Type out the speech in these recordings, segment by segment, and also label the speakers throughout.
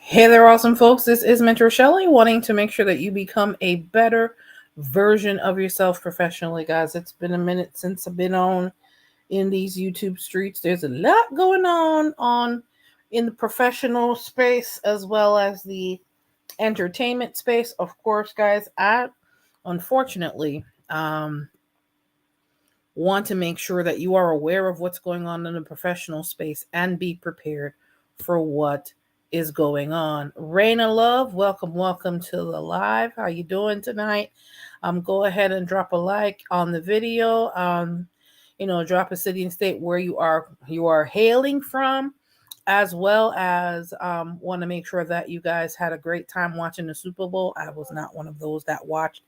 Speaker 1: Hey there, awesome folks. This is Mentor Shelly, wanting to make sure that you become a better version of yourself professionally, guys. It's been a minute since I've been on in these YouTube streets. There's a lot going on in the professional space as well as the entertainment space. Of course, guys, I unfortunately want to make sure that you are aware of what's going on in the professional space and be prepared for what is going on. Raina Love, welcome to the live. How you doing tonight? Go ahead and drop a like on the video. Drop a city and state where you are hailing from, as well as want to make sure that you guys had a great time watching the Super Bowl. I was not one of those that watched.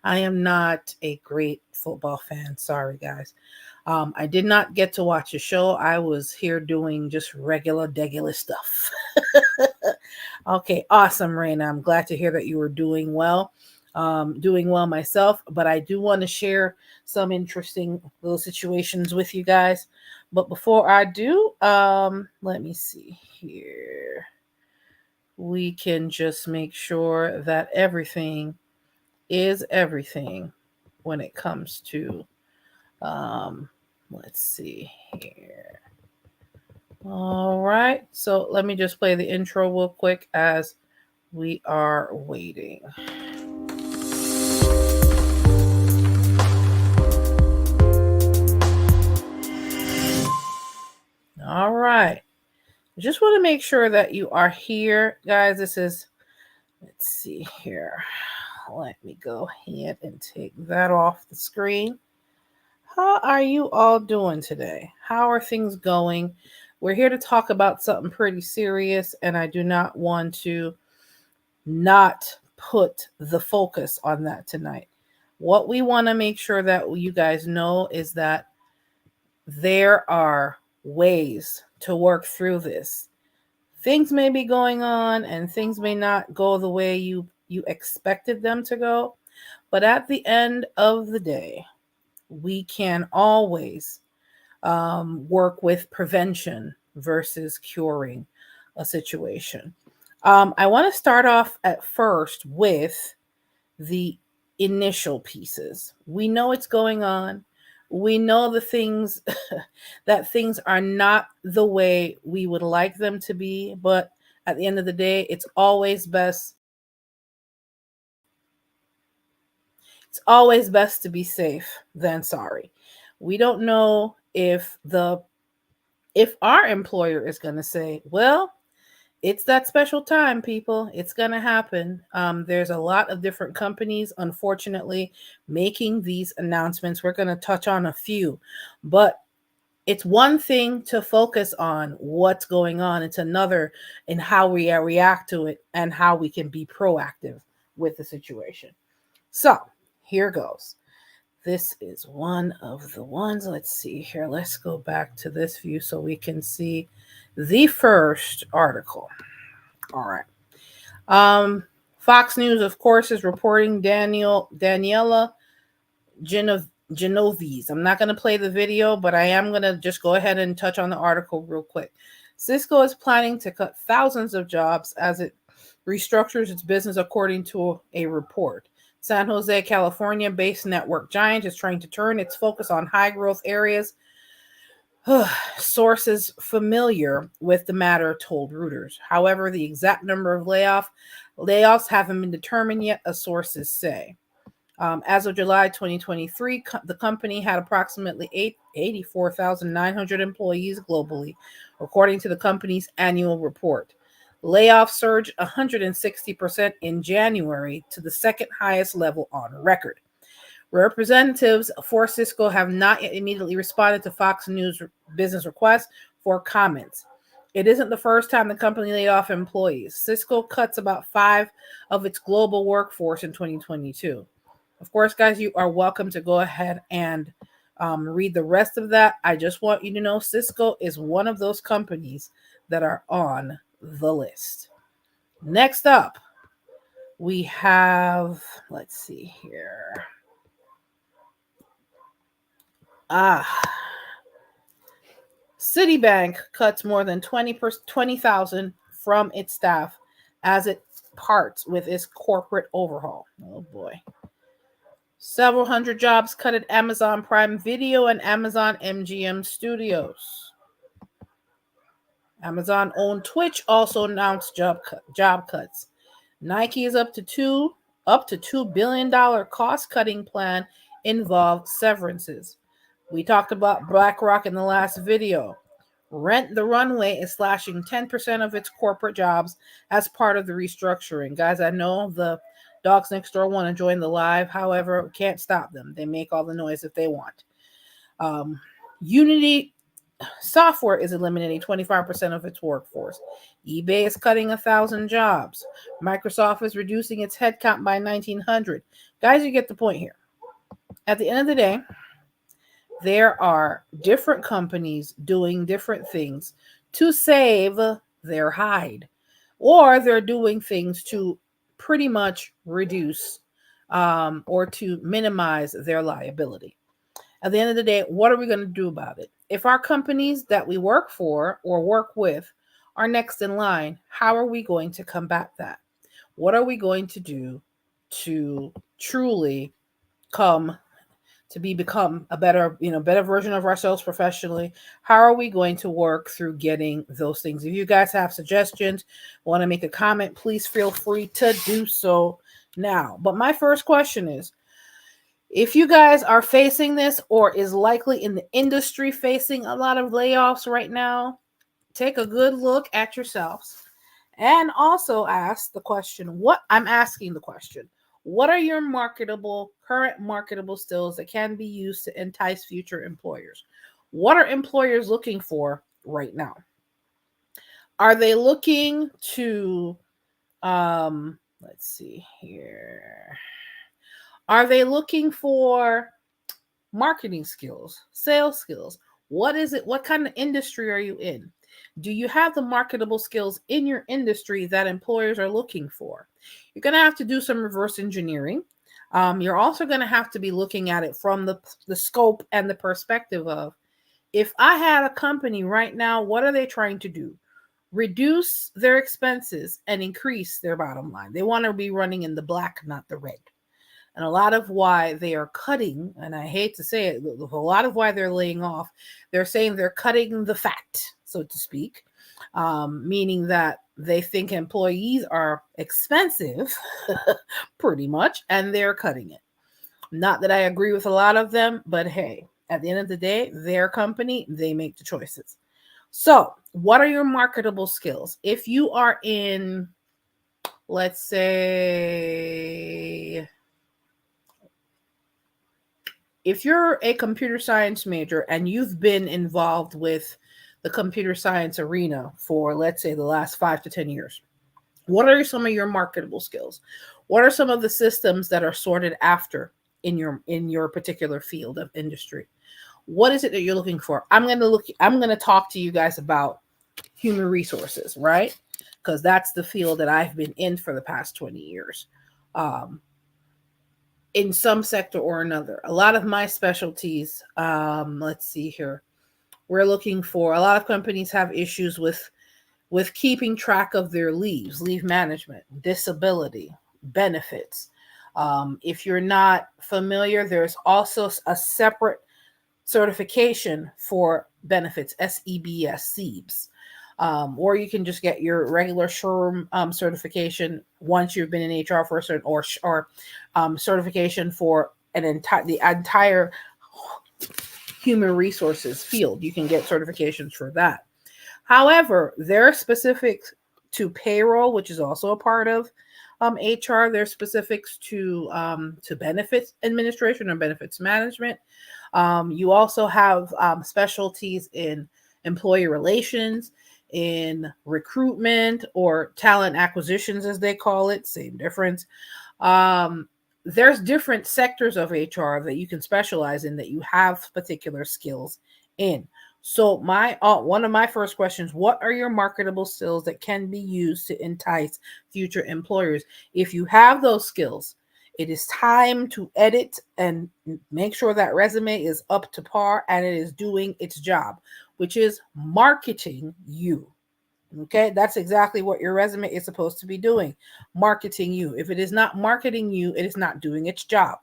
Speaker 1: I am not a great football fan. Sorry, guys. I did not get to watch a show. I was here doing just regular stuff. Okay, awesome, Raina. I'm glad to hear that you were doing well. Doing well myself, but I do want to share some interesting little situations with you guys. But before I do, let me see here. We can just make sure that everything is everything when it comes to let's see here. All right, so let me just play the intro real quick as we are waiting. All right, just want to make sure that you are here, guys. Let's see here. Let me go ahead and take that off the screen. How are you all doing today? How are things going? We're here to talk about something pretty serious, and I do not want to not put the focus on that tonight. What we want to make sure that you guys know is that there are ways to work through this. Things may be going on and things may not go the way you expected them to go, but at the end of the day, we can always work with prevention versus curing a situation. I want to start off at first with the initial pieces. We know it's going on. We know the things that things are not the way we would like them to be, but at the end of the day, it's always best to be safe than sorry. We don't know if our employer is going to say, well, it's that special time, people. It's going to happen. There's a lot of different companies, unfortunately, making these announcements. We're going to touch on a few, but it's one thing to focus on what's going on. It's another in how we react to it and how we can be proactive with the situation. So here goes. This is one of the ones. Let's see here. Let's go back to this view so we can see the first article. All right. Fox News, of course, is reporting Daniela Genovese. I'm not going to play the video, but I am going to just go ahead and touch on the article real quick. Cisco is planning to cut thousands of jobs as it restructures its business, according to a report. San Jose, California-based network giant is trying to turn its focus on high-growth areas. Sources familiar with the matter told Reuters. However, the exact number of layoffs haven't been determined yet, as sources say. As of July 2023, the company had approximately 84,900 employees globally, according to the company's annual report. Layoffs surged 160% in January to the second highest level on record. Representatives for Cisco have not yet immediately responded to Fox News business requests for comments. It isn't the first time the company laid off employees. Cisco cuts about 5% of its global workforce in 2022. Of course, guys, you are welcome to go ahead and read the rest of that. I just want you to know Cisco is one of those companies that are on the list. Next up, we have, let's see here. Citibank cuts more than 20,000 from its staff as it parts with its corporate overhaul. Oh boy. Several hundred jobs cut at Amazon Prime Video and Amazon MGM Studios. Amazon-owned Twitch also announced job cuts. Nike is up to $2 billion cost-cutting plan involved severances. We talked about BlackRock in the last video. Rent the Runway is slashing 10% of its corporate jobs as part of the restructuring. Guys, I know the dogs next door want to join the live. However, can't stop them. They make all the noise if they want. Unity Software is eliminating 25% of its workforce. eBay is cutting 1,000 jobs. Microsoft is reducing its headcount by 1,900. Guys, you get the point here. At the end of the day, there are different companies doing different things to save their hide, or they're doing things to pretty much reduce or to minimize their liability. At the end of the day, what are we going to do about it? If our companies that we work for or work with are next in line, how are we going to combat that? What are we going to do to truly become a better version of ourselves professionally? How are we going to work through getting those things? If you guys have suggestions, want to make a comment, please feel free to do so now. But my first question is, if you guys are facing this or is likely in the industry facing a lot of layoffs right now, take a good look at yourselves and also ask the question, what are your current marketable skills that can be used to entice future employers? What are employers looking for right now? Are they looking to, let's see here. Are they looking for marketing skills, sales skills? What is it? What kind of industry are you in? Do you have the marketable skills in your industry that employers are looking for? You're going to have to do some reverse engineering. You're also going to have to be looking at it from the scope and the perspective of, if I had a company right now, what are they trying to do? Reduce their expenses and increase their bottom line. They want to be running in the black, not the red. And a lot of why they are cutting, and I hate to say it, a lot of why they're laying off, they're saying they're cutting the fat, so to speak, meaning that they think employees are expensive, pretty much, and they're cutting it. Not that I agree with a lot of them, but hey, at the end of the day, their company, they make the choices. So, what are your marketable skills? If you are in, let's say, if you're a computer science major and you've been involved with the computer science arena for, let's say, the last 5 to 10 years, what are some of your marketable skills? What are some of the systems that are sorted after in your particular field of industry? What is it that you're looking for? I'm going to talk to you guys about human resources, right? Because that's the field that I've been in for the past 20 years. In some sector or another. A lot of my specialties, let's see here. We're looking for, a lot of companies have issues with keeping track of their leaves, leave management, disability, benefits. If you're not familiar, there's also a separate certification for benefits, SEBS. Or you can just get your regular SHRM certification once you've been in HR for a certain, or certification for the entire human resources field. You can get certifications for that. However, they're specific to payroll, which is also a part of HR. There's specifics to benefits administration or benefits management. You also have specialties in employee relations, in recruitment or talent acquisitions, as they call it, same difference. There's different sectors of HR that you can specialize in, that you have particular skills in. So one of my first questions, what are your marketable skills that can be used to entice future employers? If you have those skills, it is time to edit and make sure that resume is up to par and it is doing its job, which is marketing you. Okay, that's exactly what your resume is supposed to be doing, marketing you. If it is not marketing you, it is not doing its job.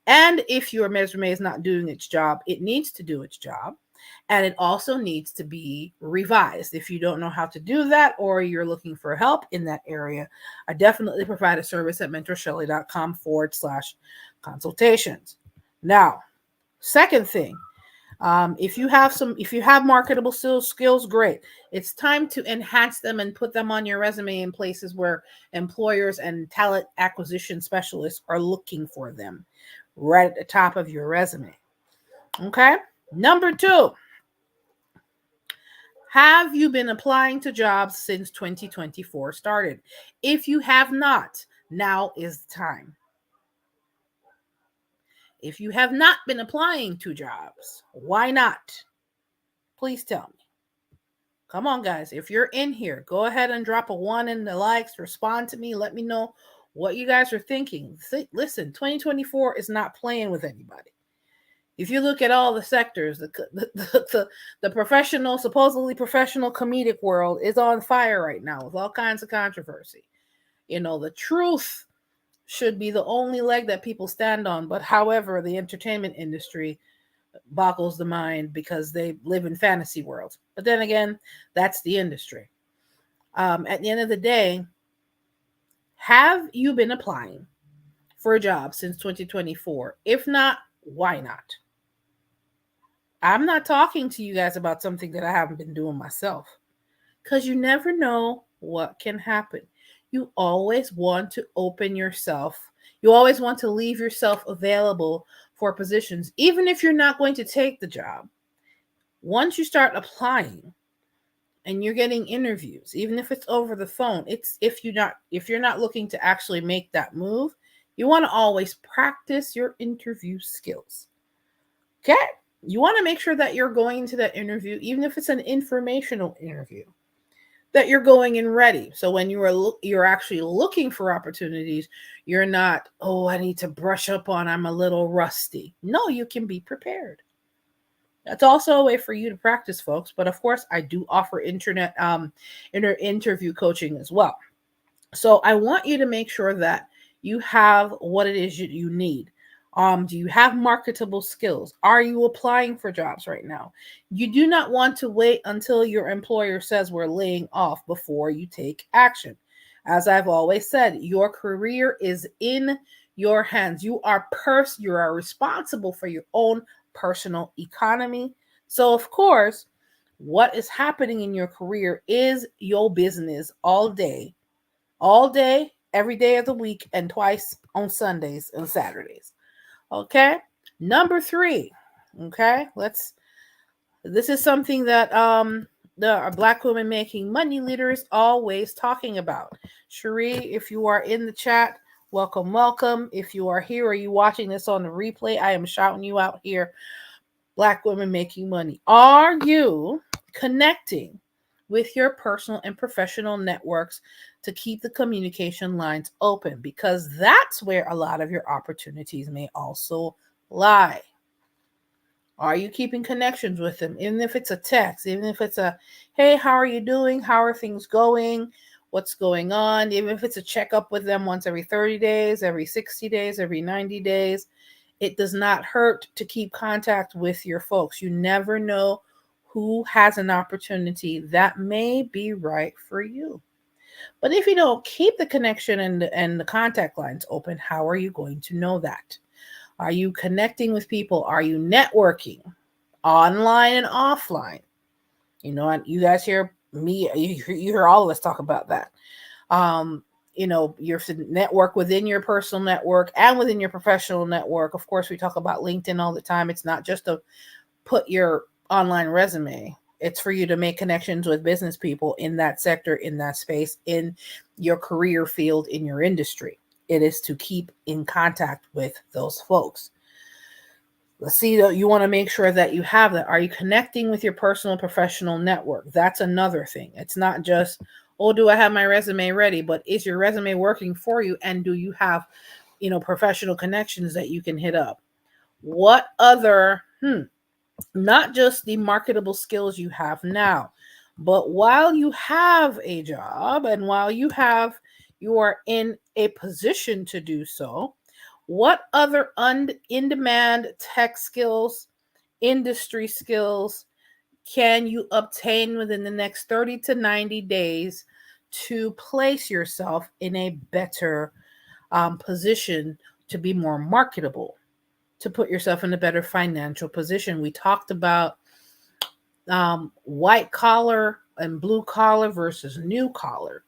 Speaker 1: And if your resume is not doing its job, it needs to do its job. And it also needs to be revised. If you don't know how to do that or you're looking for help in that area, I definitely provide a service at mentorshelly.com/consultations. Now, second thing, if you have marketable skills, great. It's time to enhance them and put them on your resume in places where employers and talent acquisition specialists are looking for them, right at the top of your resume. Okay. Number 2, have you been applying to jobs since 2024 started? If you have not, now is the time. If you have not been applying to jobs, why not? Please tell me. Come on, guys. If you're in here, go ahead and drop a 1 in the likes. Respond to me. Let me know what you guys are thinking. Listen, 2024 is not playing with anybody. If you look at all the sectors, the professional, supposedly professional comedic world is on fire right now with all kinds of controversy. The truth should be the only leg that people stand on. But however, the entertainment industry boggles the mind because they live in fantasy worlds. But then again, that's the industry. At the end of the day, have you been applying for a job since 2024? If not, why not? I'm not talking to you guys about something that I haven't been doing myself, because you never know what can happen. You always want to open yourself. You always want to leave yourself available for positions, even if you're not going to take the job. Once you start applying and you're getting interviews, even if it's over the phone, it's if you're not looking to actually make that move, you want to always practice your interview skills. Okay? You want to make sure that you're going to that interview, even if it's an informational interview, that you're going in ready. So when you're actually looking for opportunities, you're not, oh, I need to brush up on, I'm a little rusty. No, you can be prepared. That's also a way for you to practice, folks. But of course, I do offer interview coaching as well. So I want you to make sure that you have what it is you need. Do you have marketable skills? Are you applying for jobs right now? You do not want to wait until your employer says we're laying off before you take action. As I've always said, your career is in your hands. You are responsible for your own personal economy. So of course, what is happening in your career is your business all day, every day of the week, and twice on Sundays and Saturdays. Okay. Number 3. Okay. This is something that the Black Women Making Money leader is always talking about. Cherie, if you are in the chat, welcome. If you are here or you watching this on the replay, I am shouting you out here. Black Women Making Money. Are you connecting with your personal and professional networks to keep the communication lines open? Because that's where a lot of your opportunities may also lie. Are you keeping connections with them? Even if it's a text, even if it's a, hey, how are you doing? How are things going? What's going on? Even if it's a checkup with them once every 30 days, every 60 days, every 90 days, it does not hurt to keep contact with your folks. You never know who has an opportunity that may be right for you. But if you don't keep the connection and the contact lines open, how are you going to know that? Are you connecting with people? Are you networking online and offline? You guys hear me, you hear all of us talk about that. Your network within your personal network and within your professional network. Of course, we talk about LinkedIn all the time. It's not just to put your online resume. It's for you to make connections with business people in that sector, in that space, in your career field, in your industry. It is to keep in contact with those folks. Let's see, you want to make sure that you have that. Are you connecting with your personal and professional network? That's another thing. It's not just, oh, do I have my resume ready? But is your resume working for you? And do you have, professional connections that you can hit up? What other, not just the marketable skills you have now, But while you have a job and while you are in a position to do so, what other in-demand tech skills, industry skills can you obtain within the next 30 to 90 days to place yourself in a better position to be more marketable, to put yourself in a better financial position? We talked about white collar and blue collar versus new collar.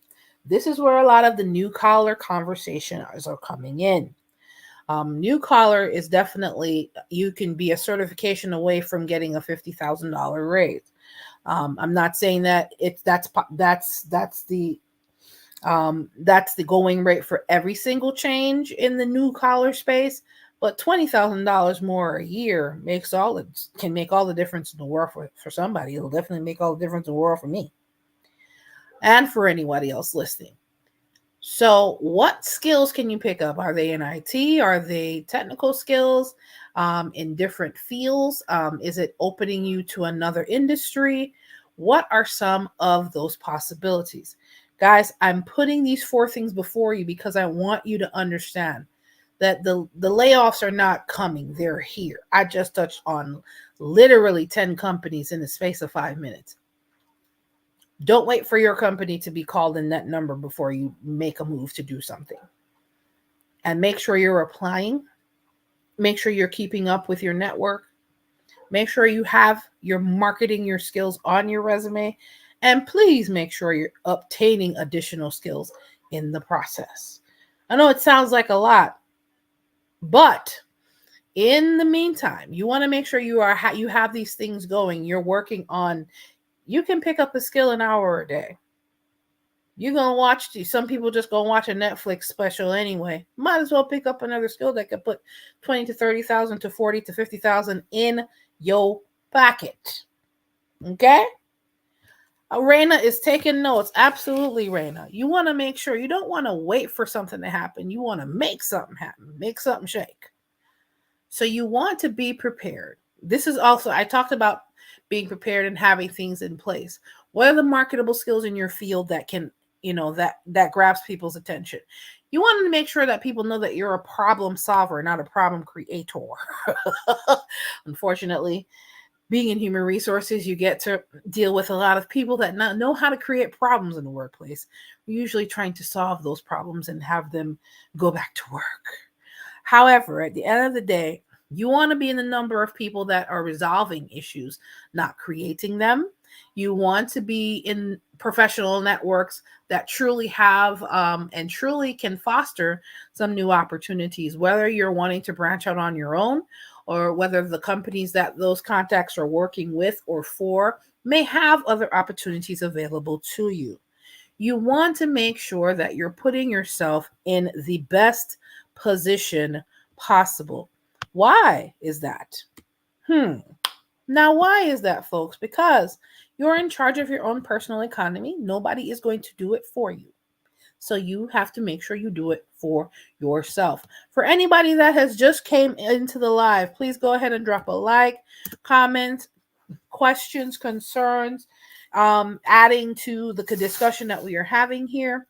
Speaker 1: This is where a lot of the new collar conversations are coming in. New collar is definitely, you can be a certification away from getting a $50,000 raise. I'm not saying that that's the going rate for every single change in the new collar space, but $20,000 more a year can make all the difference in the world for somebody. It'll definitely make all the difference in the world for me and for anybody else listening. So what skills can you pick up? Are they in IT? Are they technical skills in different fields? Is it opening you to another industry? What are some of those possibilities? Guys, I'm putting these 4 things before you because I want you to understand that the layoffs are not coming. They're here. I just touched on literally 10 companies in the space of 5 minutes. Don't wait for your company to be called in that number before you make a move to do something. And make sure you're applying. Make sure you're keeping up with your network. Make sure you're marketing your skills on your resume. And please make sure you're obtaining additional skills in the process. I know it sounds like a lot, but in the meantime, you want to make sure you have these things going. You're working on, you can pick up a skill an hour a day. You're going to watch, some people just go watch a Netflix special anyway. Might as well pick up another skill that could put 20 to 30,000 to 40 to 50,000 in your pocket. Okay? Raina is taking notes. Absolutely, Raina. You want to make sure, you don't want to wait for something to happen. You want to make something happen, make something shake. So you want to be prepared. This is also, I talked about being prepared and having things in place. What are the marketable skills in your field that can, that grabs people's attention? You want to make sure that people know that you're a problem solver, not a problem creator. Unfortunately, being in human resources, you get to deal with a lot of people that know how to create problems in the workplace. We're usually trying to solve those problems and have them go back to work. However, at the end of the day, you want to be in the number of people that are resolving issues, not creating them. You want to be in professional networks that truly have and truly can foster some new opportunities, whether you're wanting to branch out on your own or whether the companies that those contacts are working with or for may have other opportunities available to you. You want to make sure that you're putting yourself in the best position possible. Why is that? Now, why is that, folks? Because you're in charge of your own personal economy. Nobody is going to do it for you. So you have to make sure you do it for yourself. For anybody that has just came into the live, please go ahead and drop a like, comment, questions, concerns, adding to the discussion that we are having here.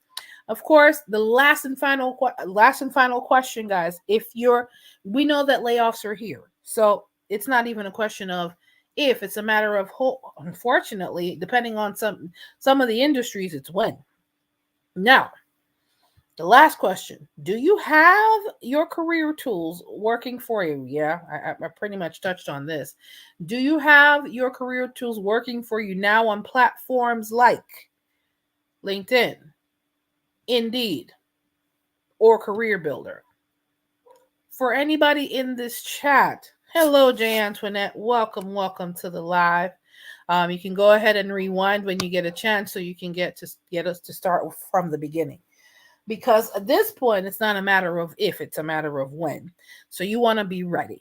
Speaker 1: Of course, the last and final question, guys. We know that layoffs are here, so it's not even a question of if. It's a matter of unfortunately, depending on some of the industries, it's when. Now, the last question: do you have your career tools working for you? Yeah, I pretty much touched on this. Do you have your career tools working for you now on platforms like LinkedIn, Indeed, or Career Builder? For anybody in this chat, hello, J. Antoinette. Welcome to the live. You can go ahead and rewind when you get a chance so you can get us to start from the beginning. Because at this point, it's not a matter of if, it's a matter of when. So you want to be ready.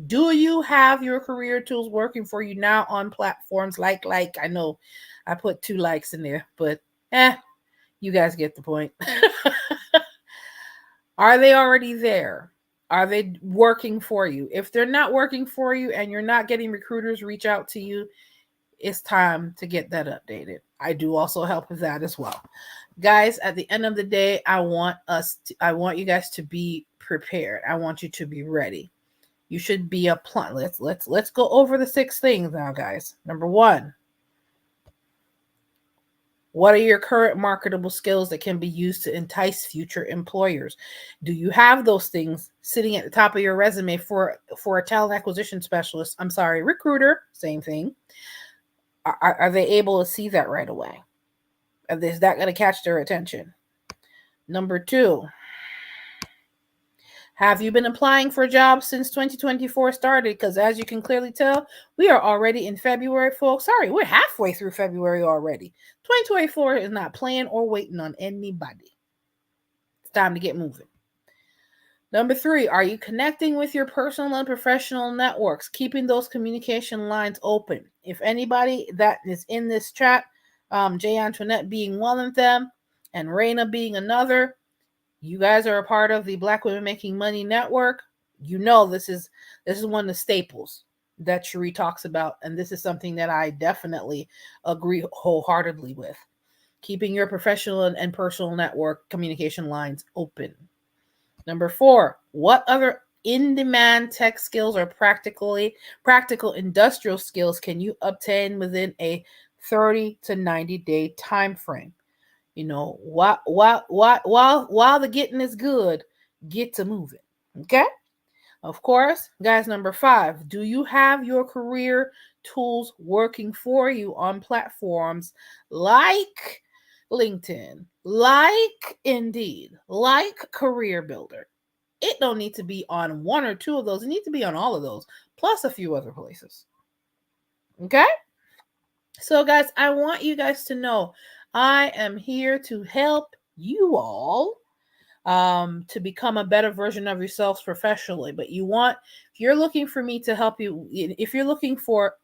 Speaker 1: Do you have your career tools working for you now on platforms like I know I put 2 likes in there, but you guys get the point. Are they already there? Are they working for you? If they're not working for you and you're not getting recruiters reach out to you, it's time to get that updated. I do also help with that as well. Guys, at the end of the day, I want you guys to be prepared. I want you to be ready. You should be applying. Let's go over the 6 things now, guys. Number 1, what are your current marketable skills that can be used to entice future employers? Do you have those things sitting at the top of your resume for a talent acquisition specialist? I'm sorry, recruiter, same thing. Are they able to see that right away? Is that going to catch their attention? Number 2, have you been applying for jobs since 2024 started? Because as you can clearly tell, we are already in February, folks. Sorry, we're halfway through February already. 2024 is not playing or waiting on anybody. It's time to get moving. Number 3, are you connecting with your personal and professional networks, keeping those communication lines open? If anybody that is in this chat, Jay Antoinette being one of them, and Raina being another, you guys are a part of the Black Women Making Money Network. You know this is one of the staples that Cherie talks about, and this is something that I definitely agree wholeheartedly with. Keeping your professional and personal network communication lines open. Number 4, what other in-demand tech skills or practical industrial skills can you obtain within a 30 to 90-day time frame? You know, while the getting is good, get to moving. Okay? Of course, guys, number 5, do you have your career tools working for you on platforms like LinkedIn, like Indeed, like Career Builder? It don't need to be on 1 or 2 of those. It needs to be on all of those, plus a few other places. Okay? So, guys, I want you guys to know I am here to help you all to become a better version of yourselves professionally. But if you're looking for me to help you, if you're looking for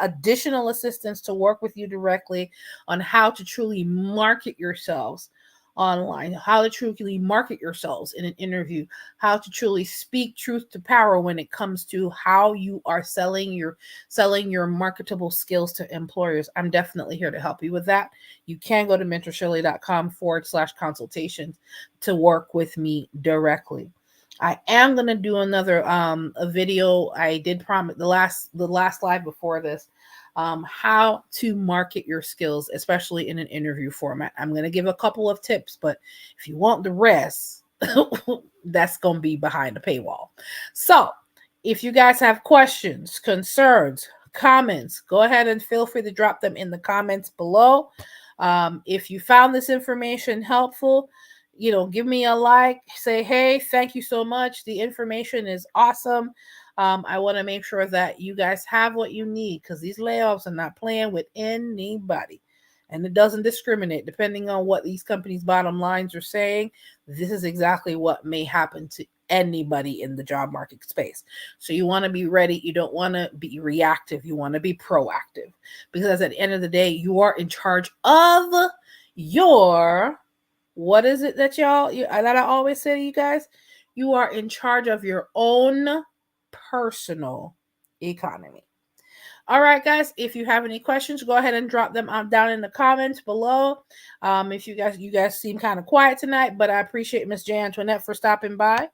Speaker 1: additional assistance to work with you directly on how to truly market yourselves online, how to truly market yourselves in an interview, how to truly speak truth to power when it comes to how you are selling your marketable skills to employers, I'm definitely here to help you with that. You can go to mentorshelly.com/consultations to work with me directly. I am going to do another a video. I did promise the last live before this, how to market your skills, especially in an interview format. I'm going to give a couple of tips, but if you want the rest, that's going to be behind the paywall. So if you guys have questions, concerns, comments, go ahead and feel free to drop them in the comments below. If you found this information helpful, give me a like, say, hey, thank you so much. The information is awesome. I want to make sure that you guys have what you need, because these layoffs are not playing with anybody. And it doesn't discriminate depending on what these companies' bottom lines are saying. This is exactly what may happen to anybody in the job market space. So you want to be ready. You don't want to be reactive. You want to be proactive, because at the end of the day, you are in charge of your, what is it that that I always say to you guys? You are in charge of your own personal economy. All right, guys, if you have any questions, go ahead and drop them down in the comments below. If you guys seem kind of quiet tonight, but I appreciate Miss J. Antoinette for stopping by.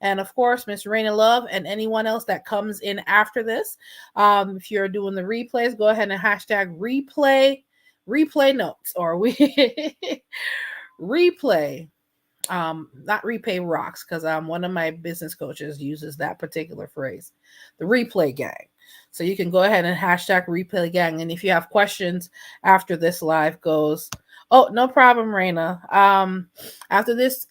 Speaker 1: And of course, Miss Raina Love and anyone else that comes in after this. If you're doing the replays, go ahead and hashtag replay notes, or replay. Not repay rocks, because one of my business coaches uses that particular phrase, the replay gang. So you can go ahead and hashtag replay gang. And if you have questions after this live goes, oh, no problem, Raina. After this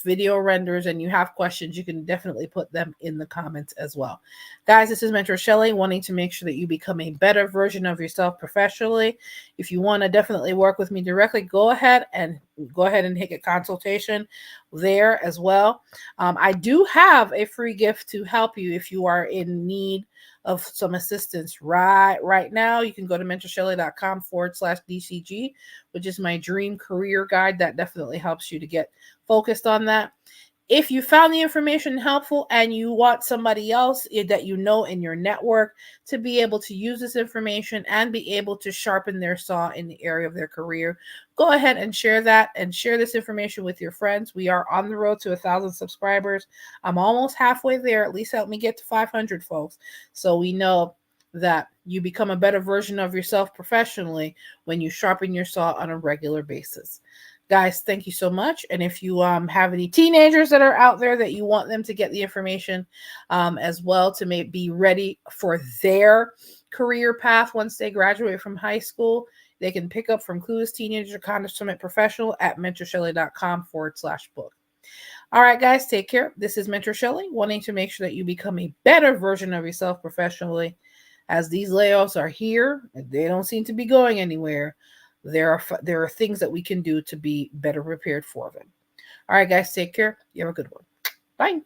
Speaker 1: video renders and you have questions, you can definitely put them in the comments as well. Guys, this is Mentor Shelly, wanting to make sure that you become a better version of yourself professionally. If you want to definitely work with me directly, go ahead and hit a consultation there as well. I do have a free gift to help you if you are in need of some assistance right now. You can go to mentorshelly.com/DCG, which is my dream career guide. That definitely helps you to get focused on that. If you found the information helpful and you want somebody else that you know in your network to be able to use this information and be able to sharpen their saw in the area of their career, go ahead and share that and share this information with your friends. We are on the road to 1,000 subscribers. I'm almost halfway there. At least help me get to 500, folks. So we know that you become a better version of yourself professionally when you sharpen your saw on a regular basis. Guys, thank you so much. And if you have any teenagers that are out there that you want them to get the information as well to be ready for their career path once they graduate from high school, they can pick up from Clueless Teenager Consummate Professional at mentorshelly.com/book. All right, guys, take care. This is Mentor Shelly, wanting to make sure that you become a better version of yourself professionally. As these layoffs are here, they don't seem to be going anywhere. There are things that we can do to be better prepared for them. All right, guys, take care. You have a good one. Bye.